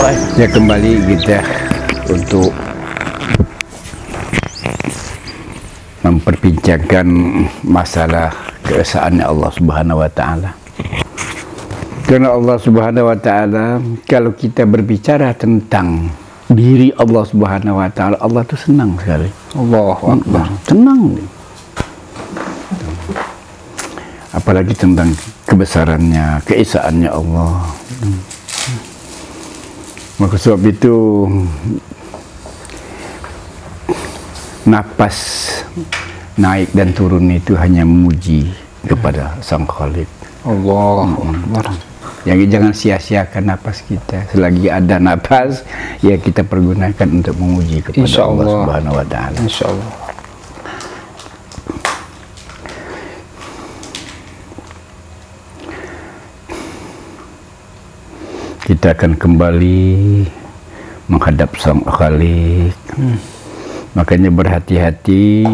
Ya, kembali kita untuk memperbincangkan masalah keesaannya Allah Subhanahu wa Ta'ala. Karena Allah Subhanahu wa Ta'ala, kalau kita berbicara tentang diri Allah Subhanahu wa Ta'ala, Allah itu senang sekali. Allahu Akbar. Senang. Apalagi tentang kebesarannya, keesaannya Allah. Maka sebab itu napas naik dan turun itu hanya memuji kepada Sang Khalik. Allahu Akbar. Jadi jangan sia-siakan napas kita. Selagi ada napas, ya kita pergunakan untuk memuji kepada Allah Subhanahu wa Ta'ala. Insyaallah. Kita akan kembali menghadap Sang Khalik. Makanya berhati-hati,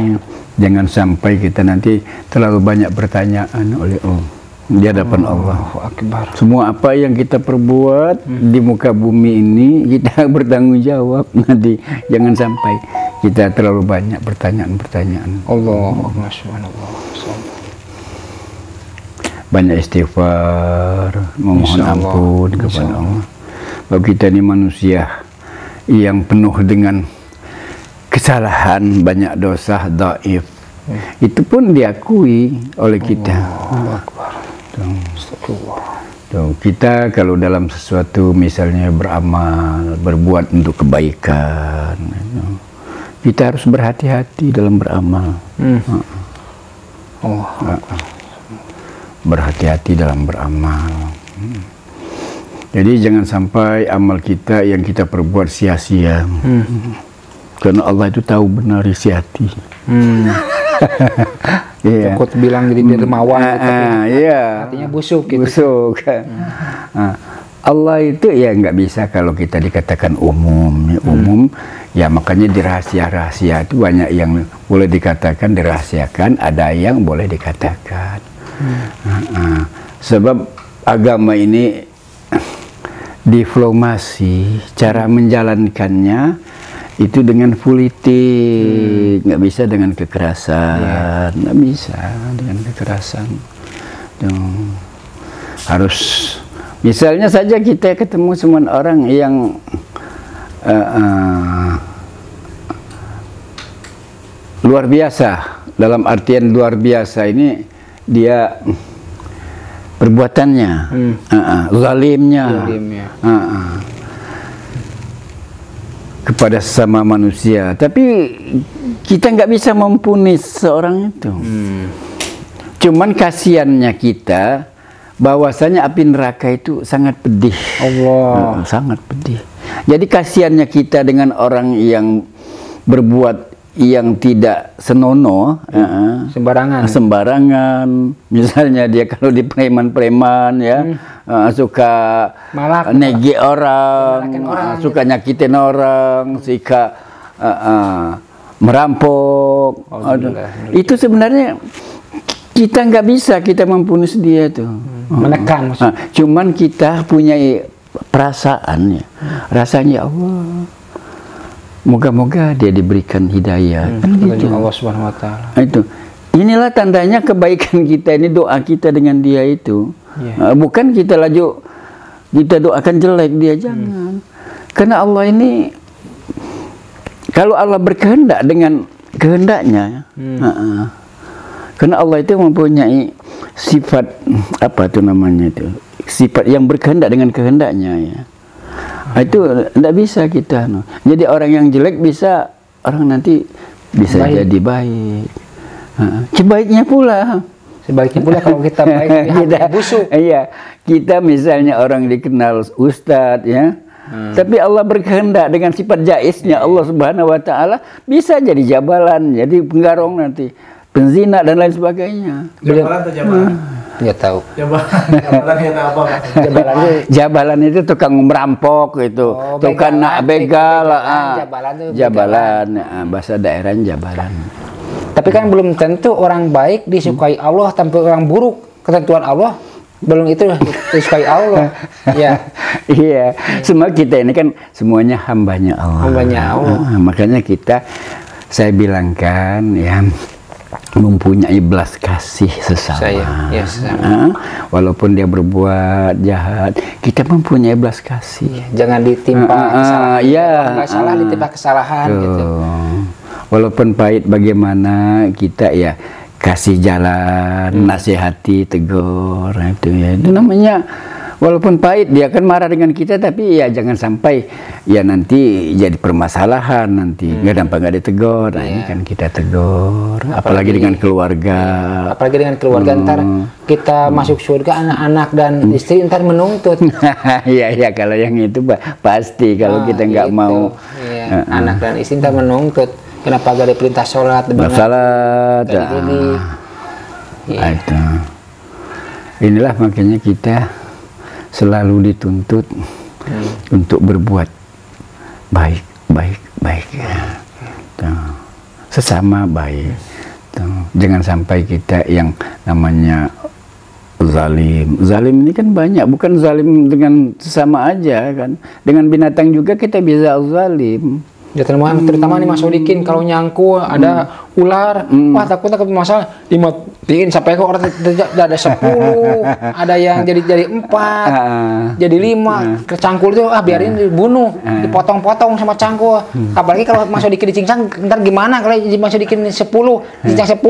jangan sampai kita nanti terlalu banyak pertanyaan oleh Allah di hadapan Allah. Akbar. Semua apa yang kita perbuat di muka bumi ini kita bertanggung jawab nanti. Jangan sampai kita terlalu banyak pertanyaan-pertanyaan. Allahumma subhanallah. Banyak istighfar, memohon ampun kepada Allah. Bahwa kita ini manusia yang penuh dengan kesalahan, banyak dosa, dhaif. Itu pun diakui oleh kita. Kita kalau dalam sesuatu misalnya beramal, berbuat untuk kebaikan, kita harus berhati-hati dalam beramal. Berhati-hati dalam beramal. Jadi jangan sampai amal kita yang kita perbuat sia-sia. Karena Allah itu tahu benar isi hati. Takut bilang jadi dermawan, artinya busuk gitu. Busuk. Allah itu ya nggak bisa kalau kita dikatakan umum. Umum ya, makanya di rahasia-rahasia itu banyak yang boleh dikatakan dirahasiakan, ada yang boleh dikatakan. Sebab agama ini diplomasi, cara menjalankannya itu dengan politik, nggak bisa dengan kekerasan, nggak bisa dengan kekerasan. Harus, misalnya saja kita ketemu sama orang yang luar biasa, dalam artian luar biasa ini dia perbuatannya, zalimnya, kepada sesama manusia. Tapi kita nggak bisa mempunis seorang itu. Cuman kasihannya kita, bahwasanya api neraka itu sangat pedih. Sangat pedih. Jadi kasihannya kita dengan orang yang berbuat yang tidak senonoh, sembarangan. Misalnya dia kalau di preman-preman ya, suka nege orang, suka nyakitin orang, suka merampok. Itu sebenarnya kita nggak bisa kita mempunyai dia tuh, menekan. Cuman kita punya perasaan ya, rasanya Allah. Moga-moga dia diberikan hidayah. Gitu. Allah Subhanahu wa Ta'ala. Itu. Inilah tandanya kebaikan kita ini, doa kita dengan dia itu. Bukan kita doakan jelek dia, jangan. Karena Allah ini, kalau Allah berkehendak dengan kehendaknya, karena Allah itu mempunyai sifat apa itu namanya itu, sifat yang berkehendak dengan kehendaknya ya. Itu tidak bisa kita. Jadi orang yang jelek bisa, orang nanti bisa jadi baik. Sebaiknya pula kalau kita baik, kita busuk. Iya, kita misalnya orang dikenal ustadz ya, tapi Allah berkehendak dengan sifat jaiznya Allah Subhanahu wa Ta'ala, bisa jadi jabalan, jadi penggarong nanti, penzina dan lain sebagainya. Jabalan atau jabalan? Nggak tahu. Jabalan itu tukang merampok itu, tukang nak begal, jabalan, bahasa daerahnya jabalan. Tapi kan belum tentu orang baik disukai Allah tanpa orang buruk. Ketentuan Allah belum itu disukai Allah. Ya. Iya, semua kita ini kan semuanya hambanya Allah. Hambanya Allah. Makanya saya bilangkan ya, mempunyai belas kasih sesama. Sesama. Walaupun dia berbuat jahat, kita mempunyai belas kasih. Jangan ditimpa kesalahan. Nggak salah ditimpa kesalahan. Gitu. Walaupun pahit bagaimana, kita ya kasih jalan, nasihati, tegur, itu ya. Itu namanya, walaupun pahit dia akan marah dengan kita, tapi ya jangan sampai ya nanti jadi permasalahan nanti. Nggak ditegur. Nah, ini kan kita tegur. Apalagi dengan keluarga. Apalagi dengan keluarga, ntar kita masuk surga, anak-anak dan istri ntar menuntut. Iya, kalau yang itu pasti. Kalau kita nggak mau. Iya, anak dan istri ntar menuntut. Kenapa gak ada perintah sholat? Sholat. Itu. Inilah makanya kita selalu dituntut untuk berbuat baik. Sesama baik. Jangan sampai kita yang namanya zalim. Zalim ini kan banyak, bukan zalim dengan sesama aja kan. Dengan binatang juga kita bisa zalim. Ya, terutama nih Mas Sodikin, kalau nyangkul ada ular, wah takut masalah dimatiin sampai kok orang ada 10, ada yang jadi 4, jadi 5, kecangkul itu biarin dibunuh, dipotong-potong sama cangkul. Apalagi kalau Mas Sodikin dicincang, ntar gimana kalau Mas Sodikin 10, dicincang 10,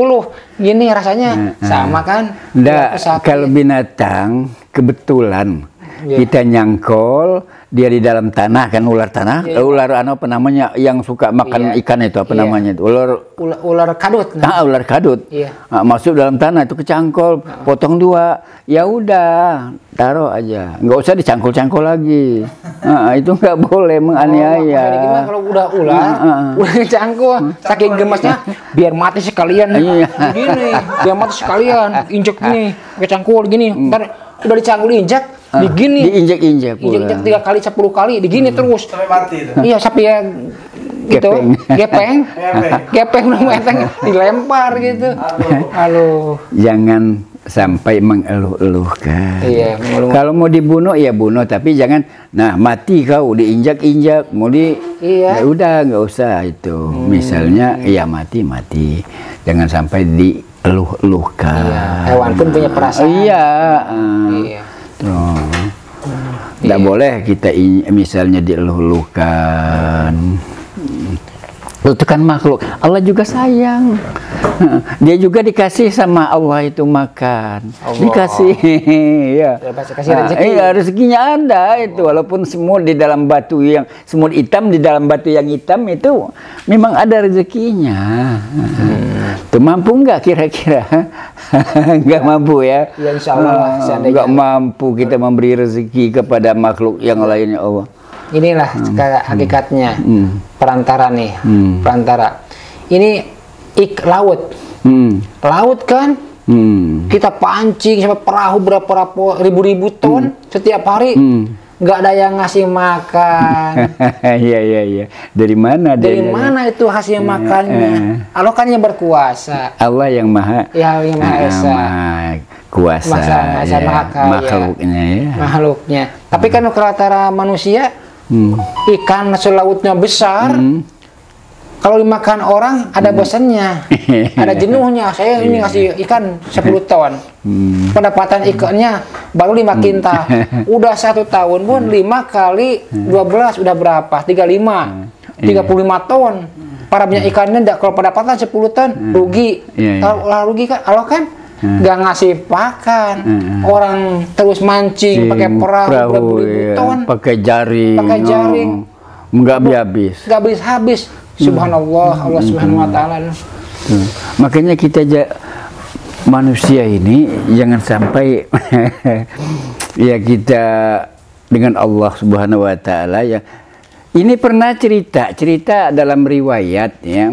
gini rasanya sama kan? Nggak, kalau binatang kebetulan kita nyangkol dia di dalam tanah kan, ular tanah, ular apa namanya yang suka makan ikan itu apa namanya itu, ular kadut. Ular kadut. Masuk dalam tanah itu kecangkol, potong 2, ya udah taruh aja, nggak usah dicangkol-cangkol lagi. Itu nggak boleh menganiaya. Kalau udah ular cangkol, saking gemasnya biar mati sekalian. Gini, biar mati sekalian, injek nih, kecangkol gini, ntar udah dicangkul injek. Digini diinjek-injek 3 kali 10 kali digini terus sampai mati itu. Iya, sampai ya gitu gepeng dilempar gitu. Halo, jangan sampai mengeluh-eluhkan. Iya, kalau mau dibunuh ya bunuh, tapi jangan mati kau diinjak-injak, mau ya udah nggak usah itu. Misalnya ya mati, jangan sampai dieluh-eluhkan. Hewan pun punya perasaan. Iya. Tidak boleh kita misalnya dieluh-eluhkan. Itu kan makhluk. Allah juga sayang. Dia juga dikasih sama Allah itu makan. Dikasih. Ya. Kasih rezeki. Rezekinya ada itu. Walaupun semut di dalam batu yang semut hitam di dalam batu yang hitam itu memang ada rezekinya. Tuh mampu nggak kira-kira? Nggak mampu ya? Ya insya Allah. Nggak mampu kita memberi rezeki kepada makhluk yang lainnya Allah. Inilah hakikatnya perantara nih, perantara. Ini laut, laut kan? Kita pancing sampai perahu berapa ribu ton setiap hari, nggak ada yang ngasih makan. Iya. Dari mana? Dari mana itu hasil makannya? Allah kan yang berkuasa. Allah yang maha. Ya, yang maha esa. Maha kuasa. Makhluknya ya. Makhluknya. Tapi kan perantara manusia. Ikan selautnya besar, kalau dimakan orang ada bosannya, ada jenuhnya. Saya ini ngasih ikan 10 ton, pendapatan ikannya baru 5 kintal. Udah 1 tahun pun 5 kali 12 udah berapa? 35 ton. Para punya ikannya kalau pendapatan 10 ton rugi. Kalau rugi kan, Allah kan nggak ngasih pakan, orang terus mancing pakai perahu beribu ton, pakai jaring, nggak habis. Subhanallah, Allah Subhanahu Wa Taala. Makanya kita manusia ini jangan sampai ya kita dengan Allah Subhanahu Wa Taala ya. Ini pernah cerita dalam riwayat ya,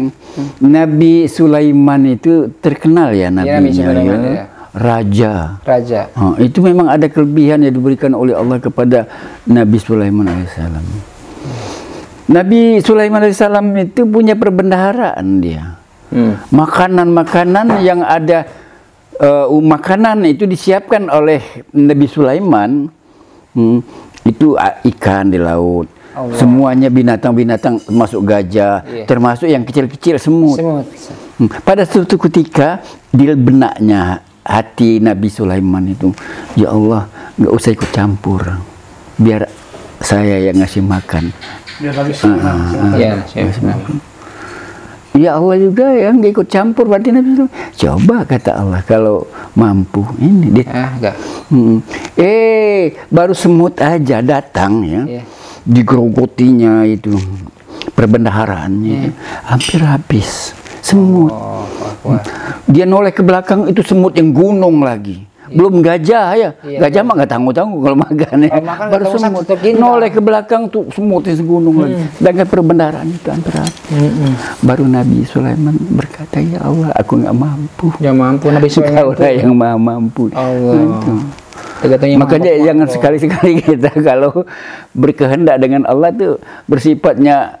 Nabi Sulaiman itu terkenal ya nabinya, raja. Itu memang ada kelebihan yang diberikan oleh Allah kepada Nabi Sulaiman alaihissalam. Nabi Sulaiman alaihissalam itu punya perbendaharaan dia, makanan yang ada makanan itu disiapkan oleh Nabi Sulaiman, itu ikan di laut. Allah. Semuanya binatang-binatang, termasuk gajah, termasuk yang kecil-kecil semut. Pada suatu ketika di benaknya hati Nabi Sulaiman itu, ya Allah, nggak usah ikut campur, biar saya yang ngasih makan. Biar Nabi Sulaiman. Ya Allah juga yang nggak ikut campur, berarti Nabi Sulaiman. Coba kata Allah kalau mampu ini. Baru semut aja datang ya. Digerogotinya itu perbendaharaannya hampir habis semut. Dia noleh ke belakang, itu semut yang gunung lagi. Belum gajah ya. Gajah mah nggak tangguh-tangguh kalau makan ya. Baru semut noleh ke belakang tuh semut yang segunung lagi. Dengan perbendaharaan itu hampir habis. Baru Nabi Sulaiman berkata, ya Allah, aku nggak mampu. Ya mampu Nabi Sulaiman. Kaulah yang maha mampu. Allah. Makanya jangan sekali-sekali kita kalau berkehendak dengan Allah tuh bersifatnya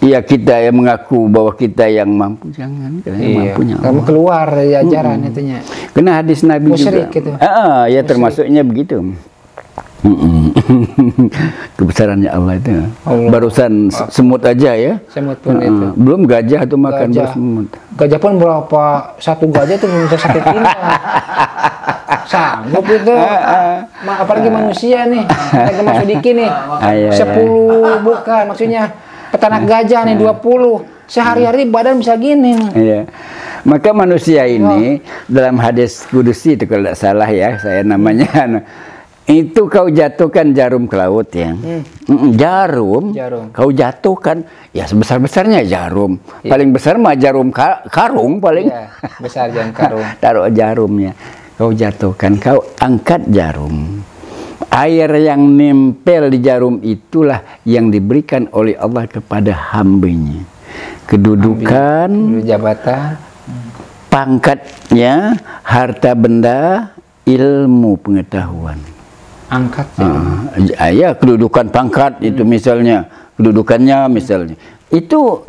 ya kita yang mengaku bahwa kita yang mampu, jangan. Mampunya kamu keluar dari ajaran itunya. Kena hadis Nabi musyrik juga. Gitu. Ya termasuknya begitu. Kebesarannya Allah itu. Barusan semut aja ya. Semut pun itu. Belum gajah tuh makan semut. Gajah pun berapa? Satu gajah tuh bisa satu pintal. Sanggup itu. Apalagi manusia nih. Termasuk dikit nih. 10 bukan maksudnya. Peternak gajah nih 20. Sehari-hari badan bisa gini nih. Iya. Maka manusia ini dalam hadis kudusi itu kalau tidak salah ya, saya namanya itu kau jatuhkan jarum ke laut ya. Jarum. Kau jatuhkan ya sebesar-besarnya jarum. Paling besar mah jarum karung paling. Besar jarum karung. Taruh jarumnya. Kau jatuhkan, kau angkat jarum. Air yang nempel di jarum itulah yang diberikan oleh Allah kepada hambanya. Kedudukan, jabatan, pangkatnya, harta benda, ilmu pengetahuan. Angkat. Ya, kedudukan pangkat itu misalnya, kedudukannya misalnya. Itu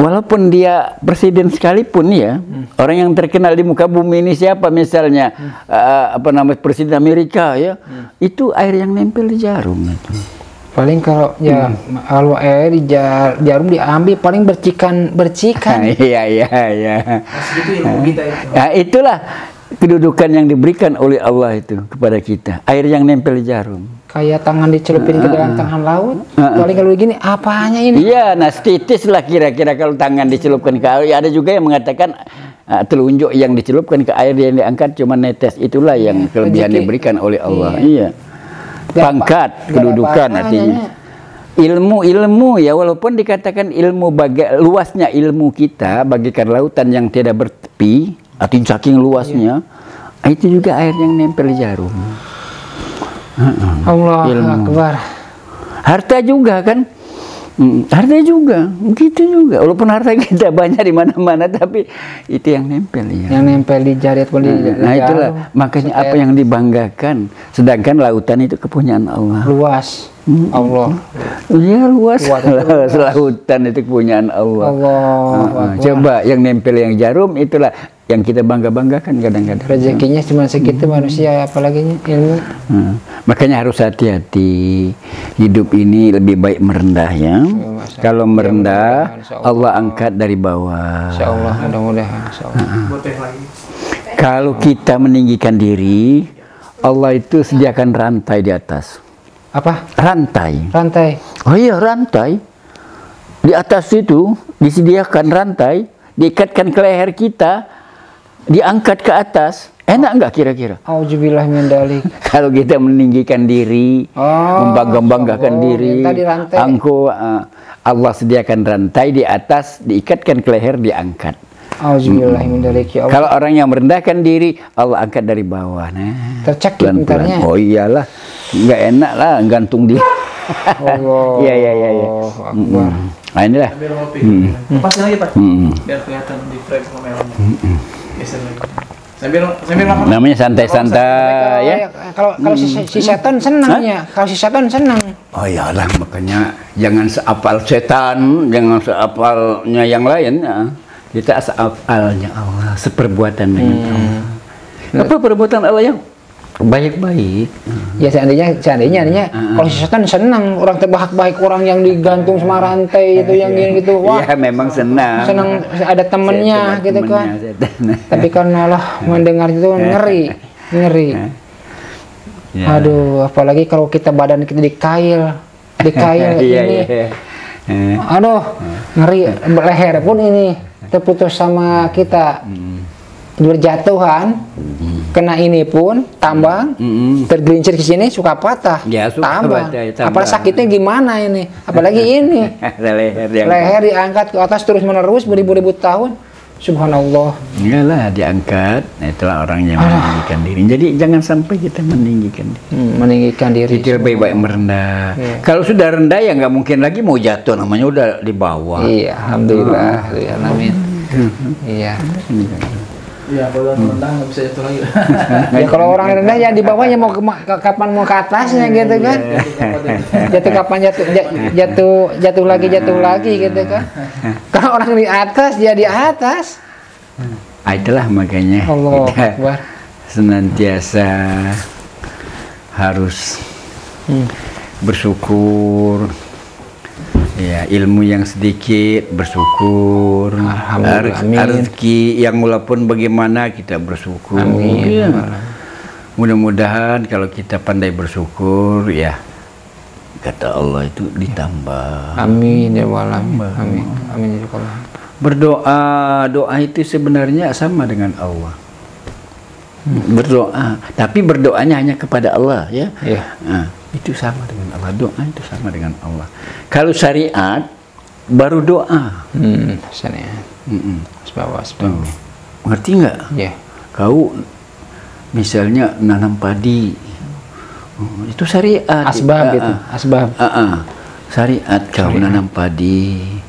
walaupun dia presiden sekalipun ya, orang yang terkenal di muka bumi ini siapa misalnya, presiden Amerika ya, itu air yang nempel di jarum itu. Paling kalau kalau air di jarum diambil paling bercikan. Iya. Nah, itulah kedudukan yang diberikan oleh Allah itu kepada kita. Air yang nempel di jarum. Kayak tangan dicelupin ke dalam tangan laut. Paling kalau begini, apanya ini? Iya, nah titis lah kira-kira kalau tangan dicelupkan ke air. Ada juga yang mengatakan telunjuk yang dicelupkan ke air yang diangkat cuma netes. Itulah yang kelebihan diberikan oleh Allah. Iya. Pangkat, kedudukan artinya. Ilmu ya, walaupun dikatakan ilmu luasnya ilmu kita bagaikan lautan yang tidak bertepi, artinya saking luasnya, itu juga air yang nempel di jarum. Allah Akbar. Harta juga kan, harta juga, begitu juga. Walaupun harta kita banyak di mana-mana, tapi itu yang nempel ya. Yang nempel di jari ataupun di nah itulah makanya apa yang dibanggakan. Sedangkan lautan itu kepunyaan Allah. Luas. Allah. Iya luas. Lautan itu kepunyaan Allah. Coba yang nempel yang jarum itulah yang kita bangga-banggakan kadang-kadang. Rezekinya cuma segitu manusia, apalagi ilmu. Makanya harus hati-hati. Hidup ini lebih baik merendah ya. Kalau merendah, Allah angkat dari bawah. Insya Allah, mudah-mudahan. Kalau kita meninggikan diri, Allah itu sediakan rantai di atas. Apa? Rantai. Rantai. Oh iya, rantai. Di atas itu disediakan rantai, diikatkan ke leher kita, diangkat ke atas. Enak nggak kira-kira? Auzubillah min dzalik. Kalau kita meninggikan diri, membangga-banggakan diri, Allah sediakan rantai di atas, diikatkan ke leher, diangkat. Auzubillah min dzalik, ya Allah. Kalau orang yang merendahkan diri, Allah angkat dari bawah. Nah, tercekik bentarnya. Oh iyalah, nggak enak lah gantung dia. Allah. Iya. Nah inilah. Pasin lagi Pak, biar kelihatan di frame kameranya. Geser lagi. Namanya santai-santai ya. Kalau si setan senang ya. Kalau si setan senang. Oh iyalah, makanya jangan seapal setan, jangan seapalnya yang lain ya. Kita afalnya Allah, seperbuatan dengan Allah. Apa perbuatan Allah yang baik-baik? Ya seandainya kalau si setan senang orang terbahak-bahik, orang yang digantung sama rantai itu yang gini gitu, wah. Ya memang senang ada temennya gitu kan. Tapi karena Allah mendengar itu ngeri. Ya. Aduh, apalagi kalau kita badan kita dikail ini. Aduh, ngeri, leher pun ini terputus sama kita. Berjatuhan, kena ini pun tambang, tergelincir ke sini suka patah, tambang. Apalagi sakitnya gimana ini? Apalagi ini leher diangkat ke atas terus menerus beribu-ribu tahun. Subhanallah. Iyalah diangkat. Nah, itulah orang yang meninggikan diri. Jadi jangan sampai kita meninggikan diri. Meninggikan diri. Kita baik-baik merendah. Kalau sudah rendah ya nggak mungkin lagi mau jatuh, namanya udah di bawah. Iya, alhamdulillah. Amin. Iya. Iya, kalau rendah nggak bisa jatuh lagi. Ya kalau orang rendah ya di bawahnya mau kapan mau ke atasnya gitu kan. Jatuh kapan jatuh lagi gitu kan. Kalau orang di atas dia di atas. Itulah makanya kita senantiasa harus bersyukur. Ya, ilmu yang sedikit bersyukur, rezeki yang walaupun bagaimana kita bersyukur. Amin. Mudah-mudahan kalau kita pandai bersyukur, ya kata Allah itu ditambah. Amin ya Allah. Amin. Amin ya Allah. Doa itu sebenarnya sama dengan Allah. Berdoa, tapi berdoanya hanya kepada Allah, ya. Nah, itu sama dengan Allah. Doa itu sama dengan Allah. Kalau syariat baru doa. Syariat. Sebab. Ngerti nggak? Ya. Kau misalnya nanam padi, itu syariat. Asbab itu. Asbab. Syariat kau nanam padi.